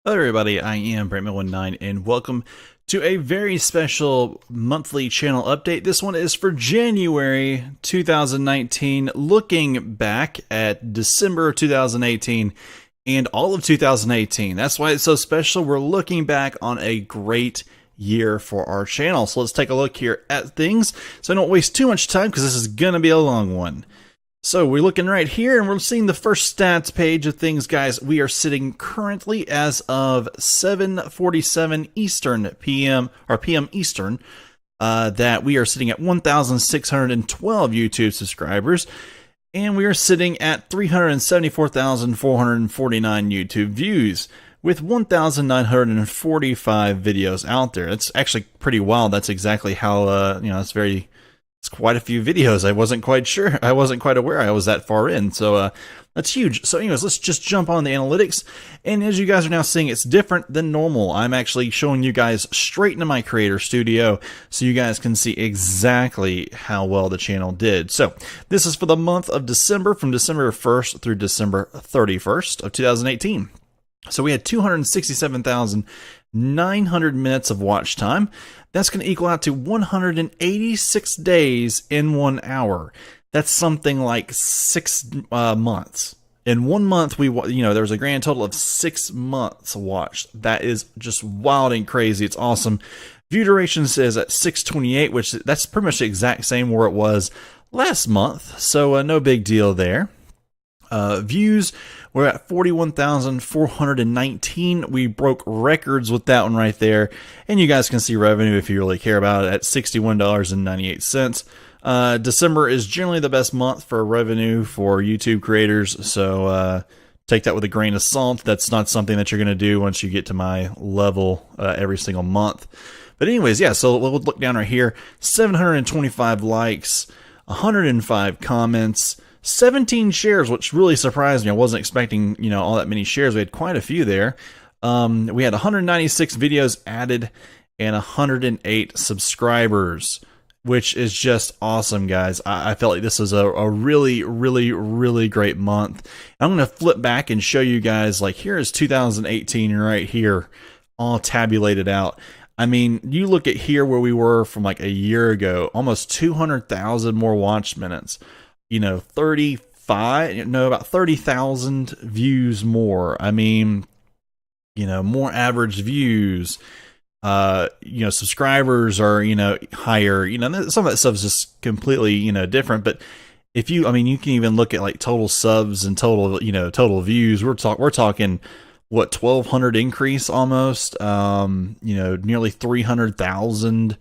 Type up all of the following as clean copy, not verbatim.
Hello everybody, I am Brantman19 and welcome to a very special monthly channel update. This one is for January 2019, looking back at December 2018 and all of 2018. That's why it's so special. We're looking back on a great year for our channel. So let's take a look here at things so I don't waste too much time because this is going to be a long one. So we're looking right here and we're seeing the first stats page of things, guys. We are sitting currently as of 7:47 Eastern PM or PM Eastern, that we are sitting at 1,612 YouTube subscribers, and we are sitting at 374,449 YouTube views with 1,945 videos out there. That's actually pretty wild. That's exactly how it's quite a few videos. I wasn't quite sure. I wasn't quite aware I was that far in. So that's huge. So anyways, let's just jump on the analytics. And as you guys are now seeing, it's different than normal. I'm actually showing you guys straight into my Creator Studio so you guys can see exactly how well the channel did. So this is for the month of December, from December 1st through December 31st of 2018. So we had 267,900 minutes of watch time. That's going to equal out to 186 days in 1 hour. That's something like 6 months. In 1 month, there was a grand total of 6 months watched. That is just wild and crazy. It's awesome. View duration says at 628, which that's pretty much the exact same where it was last month. So no big deal there. Views, we're at 41,419. We broke records with that one right there. And you guys can see revenue if you really care about it at $61.98. December is generally the best month for revenue for YouTube creators. So take that with a grain of salt. That's not something that you're going to do once you get to my level every single month. But anyways, yeah, so we'll look down right here. 725 likes, 105 comments, 17 shares, which really surprised me. I wasn't expecting, all that many shares. We had quite a few there. We had 196 videos added and 108 subscribers, which is just awesome, guys. I felt like this was a really, really, really great month. I'm going to flip back and show you guys, like, here is 2018 right here, all tabulated out. I mean, you look at here where we were from like a year ago, almost 200,000 more watch minutes. About 30,000 views more. I mean, more average views. Subscribers are, higher. Some of that stuff is just completely, different. But if you can even look at like total subs and total views. We're talking what, 1,200 increase almost. Nearly 300,000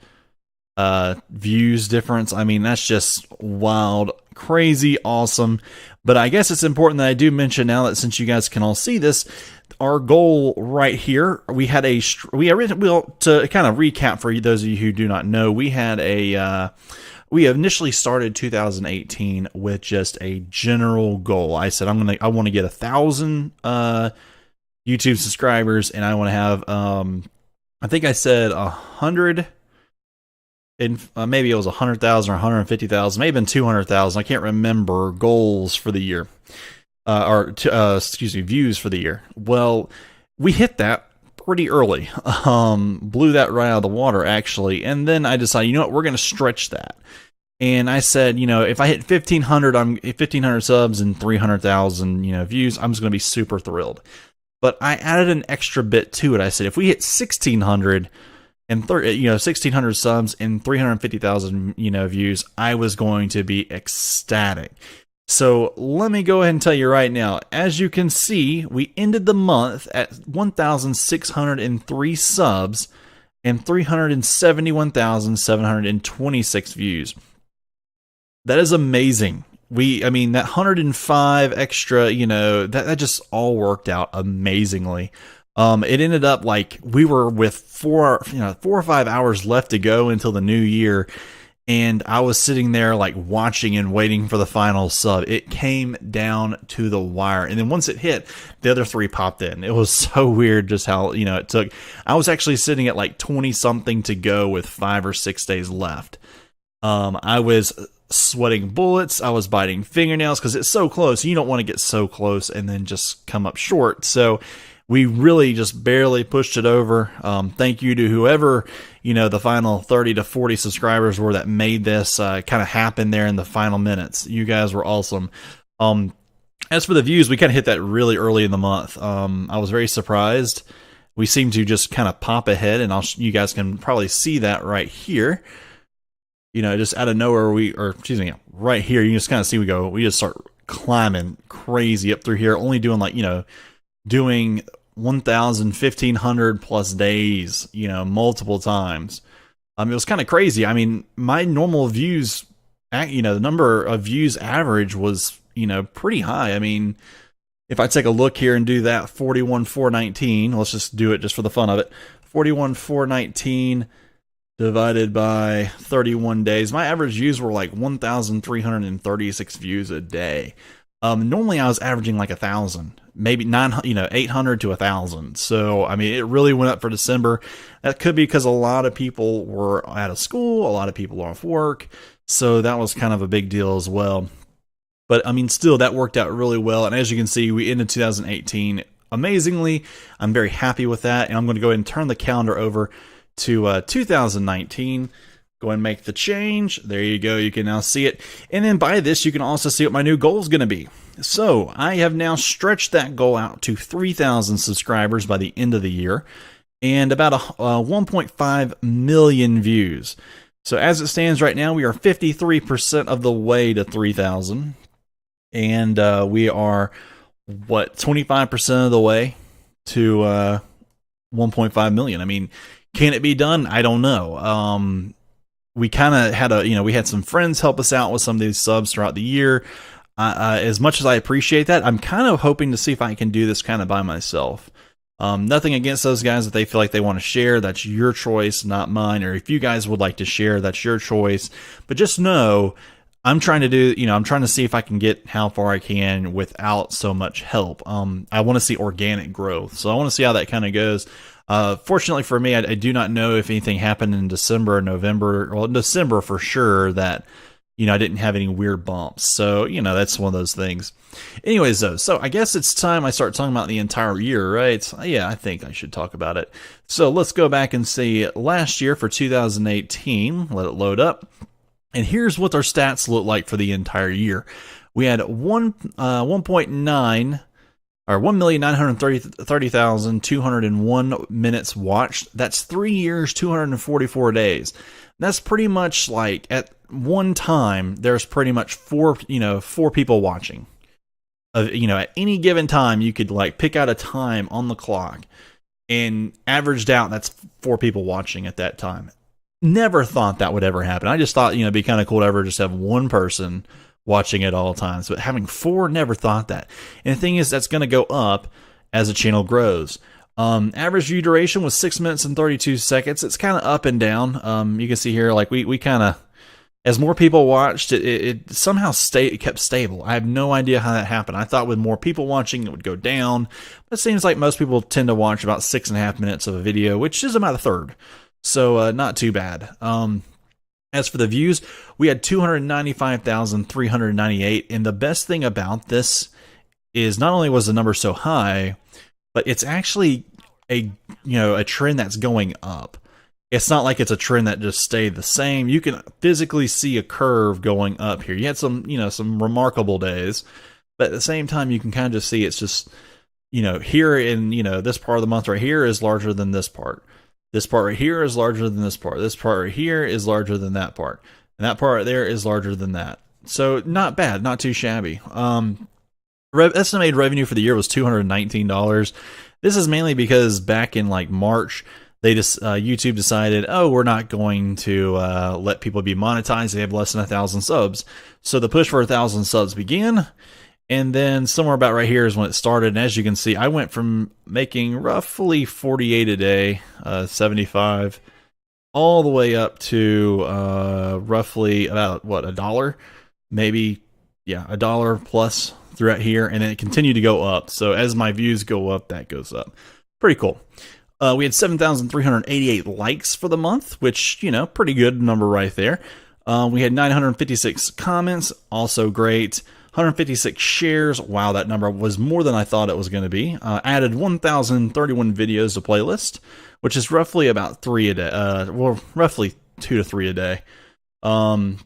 views difference. I mean, that's just wild, crazy, awesome. But I guess it's important that I do mention now that, since you guys can all see this, our goal right here, to kind of recap for those of you who do not know, we initially started 2018 with just a general goal. I said I want to get 1,000 YouTube subscribers, and I want to have I think I said 100. And maybe it was 100,000 or 150,000, maybe been 200,000. I can't remember goals for the year, views for the year. Well, we hit that pretty early, blew that right out of the water actually. And then I decided, we're going to stretch that. And I said, if I hit 1,500 subs and 300,000, views, I'm just going to be super thrilled. But I added an extra bit to it. I said, if we hit 1,600 and 1,600 subs and 350,000 views, I was going to be ecstatic. So let me go ahead and tell you right now, as you can see, we ended the month at 1,603 subs and 371,726 views. That is amazing. That 105 extra, that just all worked out amazingly. It ended up like we were with 4 or 5 hours left to go until the new year. And I was sitting there like watching and waiting for the final sub. It came down to the wire. And then once it hit, the other 3 popped in. It was so weird just how, it took. I was actually sitting at like 20 something to go with 5 or 6 days left. I was sweating bullets. I was biting fingernails because it's so close. You don't want to get so close and then just come up short. So we really just barely pushed it over. Thank you to whoever, the final 30 to 40 subscribers were that made this kind of happen there in the final minutes. You guys were awesome. As for the views, we kind of hit that really early in the month. I was very surprised. We seem to just kind of pop ahead, and you guys can probably see that right here. Just out of nowhere, right here, you can just kind of see we just start climbing crazy up through here, only doing doing 1,000, 1,500 plus days, multiple times. It was kind of crazy. I mean, my normal views, the number of views average was, pretty high. I mean, if I take a look here and do that 41,419, let's just do it just for the fun of it. 41,419 divided by 31 days. My average views were like 1,336 views a day. Normally I was averaging like 1,000, maybe 800 to 1,000. So, I mean, it really went up for December. That could be because a lot of people were out of school. A lot of people are off work. So that was kind of a big deal as well. But I mean, still, that worked out really well. And as you can see, we ended 2018 amazingly. I'm very happy with that. And I'm going to go ahead and turn the calendar over to 2019. Go and make the change. There you go. You can now see it. And then by this, you can also see what my new goal is going to be. So I have now stretched that goal out to 3,000 subscribers by the end of the year and about 1.5 million views. So as it stands right now, we are 53% of the way to 3,000. And we are, 25% of the way to 1.5 million. I mean, can it be done? I don't know. We kind of had we had some friends help us out with some of these subs throughout the year. As much as I appreciate that, I'm kind of hoping to see if I can do this kind of by myself. Nothing against those guys if they feel like they want to share. That's your choice, not mine. Or if you guys would like to share, that's your choice. But just know, I'm trying to see if I can get how far I can without so much help. I want to see organic growth. So I want to see how that kind of goes. Fortunately for me, I do not know if anything happened in December or November. Well, in December for sure that, I didn't have any weird bumps. So, that's one of those things. Anyways, though, so I guess it's time I start talking about the entire year, right? Yeah, I think I should talk about it. So let's go back and see last year for 2018. Let it load up. And here's what our stats look like for the entire year. We had 1,930,201 minutes watched. That's 3 years, 244 days. That's pretty much like at one time, there's pretty much four people watching. At any given time, you could pick out a time on the clock and averaged out, that's 4 people watching at that time. Never thought that would ever happen. I just thought, it'd be kind of cool to ever just have one person watching at all times. But having 4, never thought that. And the thing is, that's going to go up as the channel grows. Average view duration was 6 minutes and 32 seconds. It's kind of up and down. You can see here, we kind of, as more people watched, it somehow kept stable. I have no idea how that happened. I thought with more people watching, it would go down. But it seems like most people tend to watch about 6.5 minutes of a video, which is about a third. So not too bad. As for the views, we had 295,398. And the best thing about this is not only was the number so high, but it's actually a trend that's going up. It's not like it's a trend that just stayed the same. You can physically see a curve going up here. You had some remarkable days, but at the same time, you can kind of just see it's just, here in, this part of the month right here is larger than this part. This part right here is larger than this part. This part right here is larger than that part. And that part right there is larger than that. So not bad, not too shabby. Estimated revenue for the year was $219. This is mainly because back in March, they just YouTube decided, we're not going to let people be monetized. They have less than 1,000 subs. So the push for 1,000 subs began. And then somewhere about right here is when it started. And as you can see, I went from making roughly 48 a day, 75, all the way up to roughly about, $1? Maybe, yeah, $1 plus throughout here. And then it continued to go up. So as my views go up, that goes up. Pretty cool. We had 7,388 likes for the month, which, pretty good number right there. We had 956 comments, also great. 156 shares. Wow, that number was more than I thought it was going to be. Added 1,031 videos to playlist, which is roughly about 3 a day. Well, roughly 2 to 3 a day. I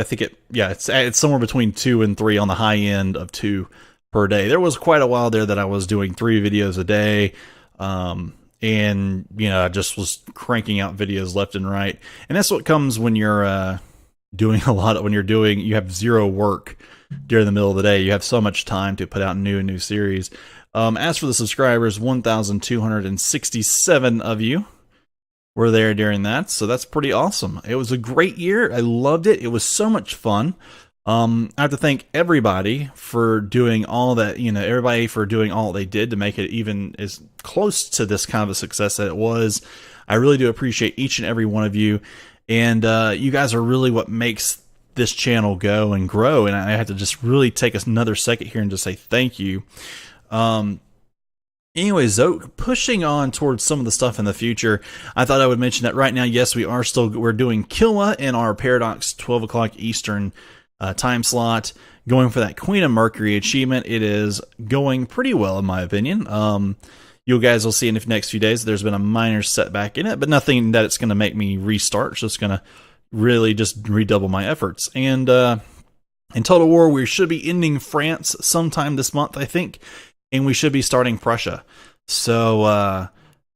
think it's somewhere between 2 and 3 on the high end of 2 per day. There was quite a while there that I was doing 3 videos a day. And, I just was cranking out videos left and right. And that's what comes when you're doing you have zero work during the middle of the day. You have so much time to put out new series. As for the subscribers, 1,267 of you were there during that. So that's pretty awesome. It was a great year. I loved it. It was so much fun. I have to thank everybody for doing all that, everybody for doing all they did to make it even as close to this kind of a success that it was. I really do appreciate each and every one of you. And you guys are really what makes this channel go and grow. And I have to just really take another second here and just say thank you. Anyways, though, pushing on towards some of the stuff in the future, I thought I would mention that right now, yes, we're doing Killa in our Paradox 12 o'clock Eastern time slot, going for that Queen of Mercury achievement. It is going pretty well, in my opinion. You guys will see in the next few days there's been a minor setback in it, but nothing that it's going to make me restart. It's just going to really just redouble my efforts. And in Total War, we should be ending France sometime this month, I think, and we should be starting Prussia. So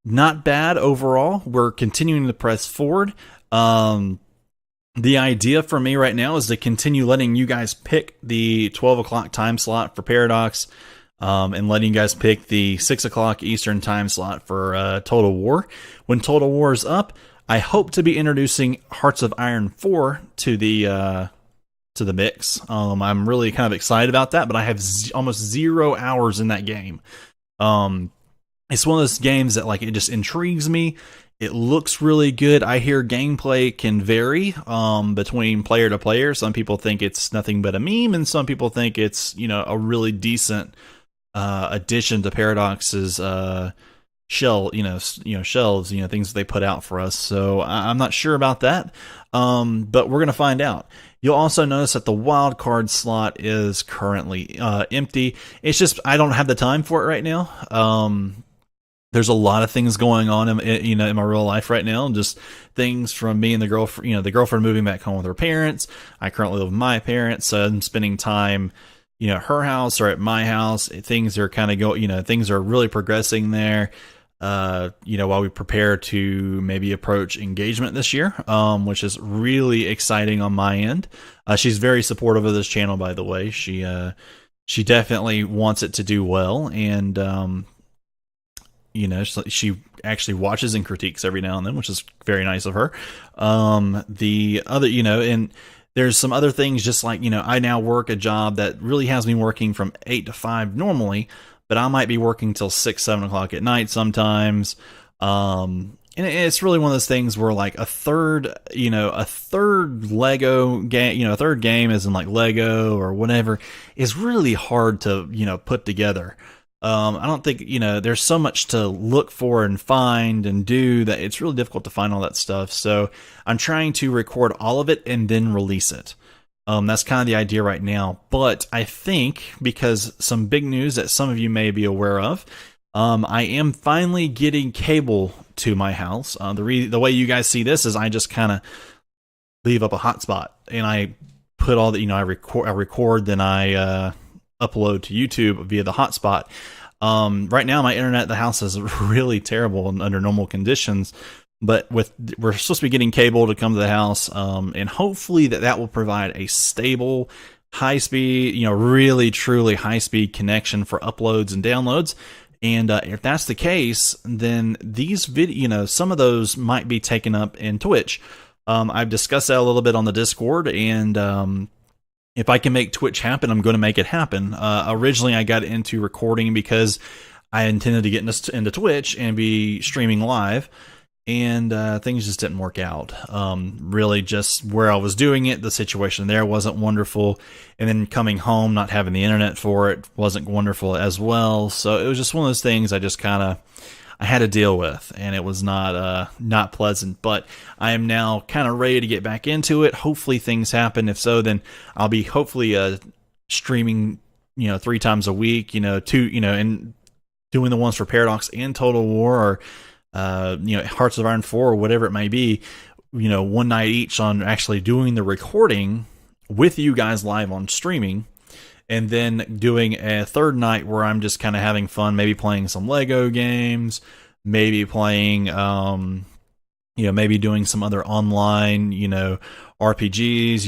not bad overall. We're continuing to press forward. The idea for me right now is to continue letting you guys pick the 12 o'clock time slot for Paradox, and letting you guys pick the 6 o'clock Eastern time slot for Total War. When Total War is up, I hope to be introducing Hearts of Iron 4 to the mix. I'm really kind of excited about that, but I have almost 0 hours in that game. It's one of those games that it just intrigues me. It looks really good. I hear gameplay can vary between player to player. Some people think it's nothing but a meme, and some people think it's a really decent addition to Paradox's shelves, things they put out for us. So I'm not sure about that, but we're gonna find out. You'll also notice that the wild card slot is currently empty. It's just I don't have the time for it right now. There's a lot of things going on in my real life right now. Just things from me and the girlfriend, the girlfriend moving back home with her parents. I currently live with my parents, so I'm spending time, at her house or at my house. Things are kind of things are really progressing there. While we prepare to maybe approach engagement this year, which is really exciting on my end. She's very supportive of this channel, by the way. She definitely wants it to do well, and she actually watches and critiques every now and then, which is very nice of her. The other, and there's some other things, just like, I now work a job that really has me working from 8 to 5 normally, but I might be working till 6, 7 o'clock at night sometimes. And it's really one of those things where a third Lego game, a third game as in Lego or whatever, is really hard to, put together. I don't think, there's so much to look for and find and do that it's really difficult to find all that stuff. So I'm trying to record all of it and then release it. That's kind of the idea right now. But I think, because some big news that some of you may be aware of, I am finally getting cable to my house. The way you guys see this is I just kind of leave up a hotspot and I put all the, I record, then I upload to YouTube via the hotspot. Right now, my internet at the house is really terrible under normal conditions. But we're supposed to be getting cable to come to the house, and hopefully that will provide a stable, high speed, really truly high speed connection for uploads and downloads. And if that's the case, then these some of those might be taken up in Twitch. I've discussed that a little bit on the Discord, and if I can make Twitch happen, I'm going to make it happen. Originally, I got into recording because I intended to get into Twitch and be streaming live, and things just didn't work out. Really, just where I was doing it, the situation there wasn't wonderful, and then coming home, not having the internet for it wasn't wonderful as well. So it was just one of those things I just I had to deal with, and it was not pleasant. But I am now kind of ready to get back into it. Hopefully things happen. If so, then I'll be hopefully streaming, 3 times a week, and doing the ones for Paradox and Total War, or Hearts of Iron 4, or whatever it may be, one night each on actually doing the recording with you guys live on streaming, and then doing a third night where I'm just kind of having fun, maybe playing some Lego games, maybe playing, maybe doing some other online, RPGs,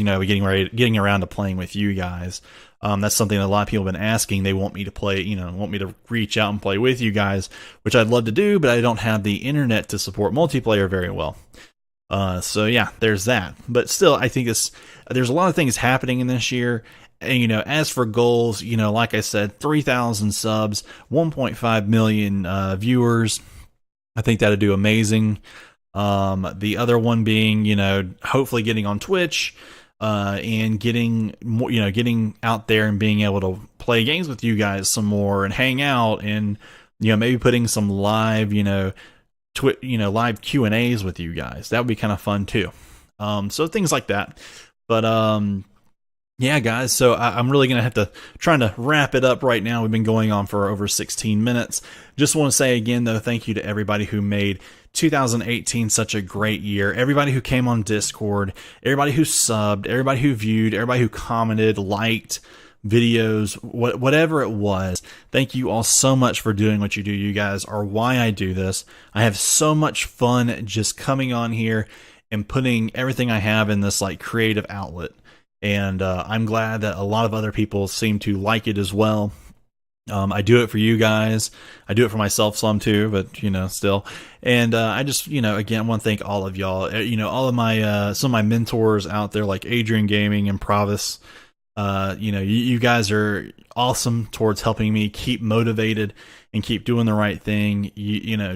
getting around to playing with you guys. That's something that a lot of people have been asking. They want me to play, want me to reach out and play with you guys, which I'd love to do, but I don't have the internet to support multiplayer very well. So yeah, there's that. But still, I think there's a lot of things happening in this year. And, as for goals, like I said, 3,000 subs, 1.5 million viewers. I think that'd do amazing. The other one being, hopefully getting on Twitch, and getting more, getting out there and being able to play games with you guys some more and hang out, and, maybe putting some live, live Q&As with you guys. That would be kind of fun too. So things like that. But, yeah, guys, so I'm really going to have to trying to wrap it up right now. We've been going on for over 16 minutes. Just want to say again, though, thank you to everybody who made 2018 such a great year. Everybody who came on Discord, everybody who subbed, everybody who viewed, everybody who commented, liked videos, whatever it was. Thank you all so much for doing what you do. You guys are why I do this. I have so much fun just coming on here and putting everything I have in this like creative outlet. And I'm glad that a lot of other people seem to like it as well. I do it for you guys. I do it for myself some too, but still. And I just, again, want to thank all of y'all. All of my some of my mentors out there, like Adrian Gaming and Provis. You guys are awesome towards helping me keep motivated and keep doing the right thing.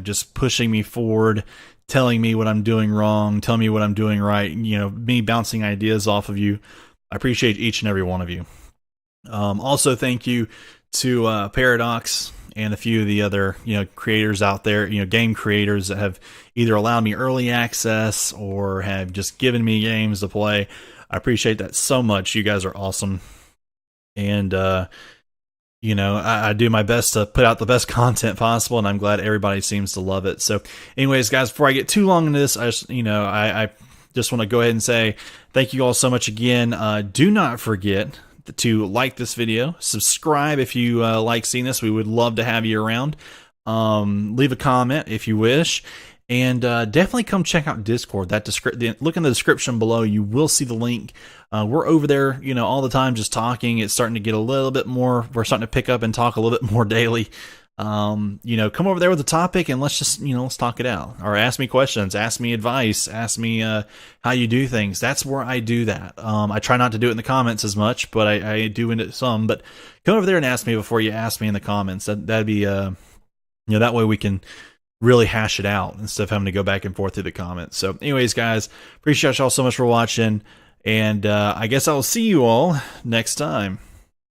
Just pushing me forward, telling me what I'm doing wrong, telling me what I'm doing right. Me bouncing ideas off of you. I appreciate each and every one of you. Also, thank you to Paradox and a few of the other creators out there, game creators that have either allowed me early access or have just given me games to play. I appreciate that so much. You guys are awesome. And I do my best to put out the best content possible, and I'm glad everybody seems to love it. So anyways, guys, before I get too long into this, I just want to go ahead and say thank you all so much again. Do not forget to like this video, subscribe if you like seeing this. We would love to have you around. Leave a comment if you wish, and definitely come check out Discord. Look in the description below. You will see the link. We're over there, all the time, just talking. It's starting to get a little bit more. We're starting to pick up and talk a little bit more daily. Come over there with a topic and let's just, let's talk it out, or ask me questions, ask me advice, ask me, how you do things. That's where I do that. I try not to do it in the comments as much, but I do in it some, but come over there and ask me before you ask me in the comments. That'd be, that way we can really hash it out instead of having to go back and forth through the comments. So anyways, guys, appreciate y'all so much for watching, and, I guess I'll see you all next time.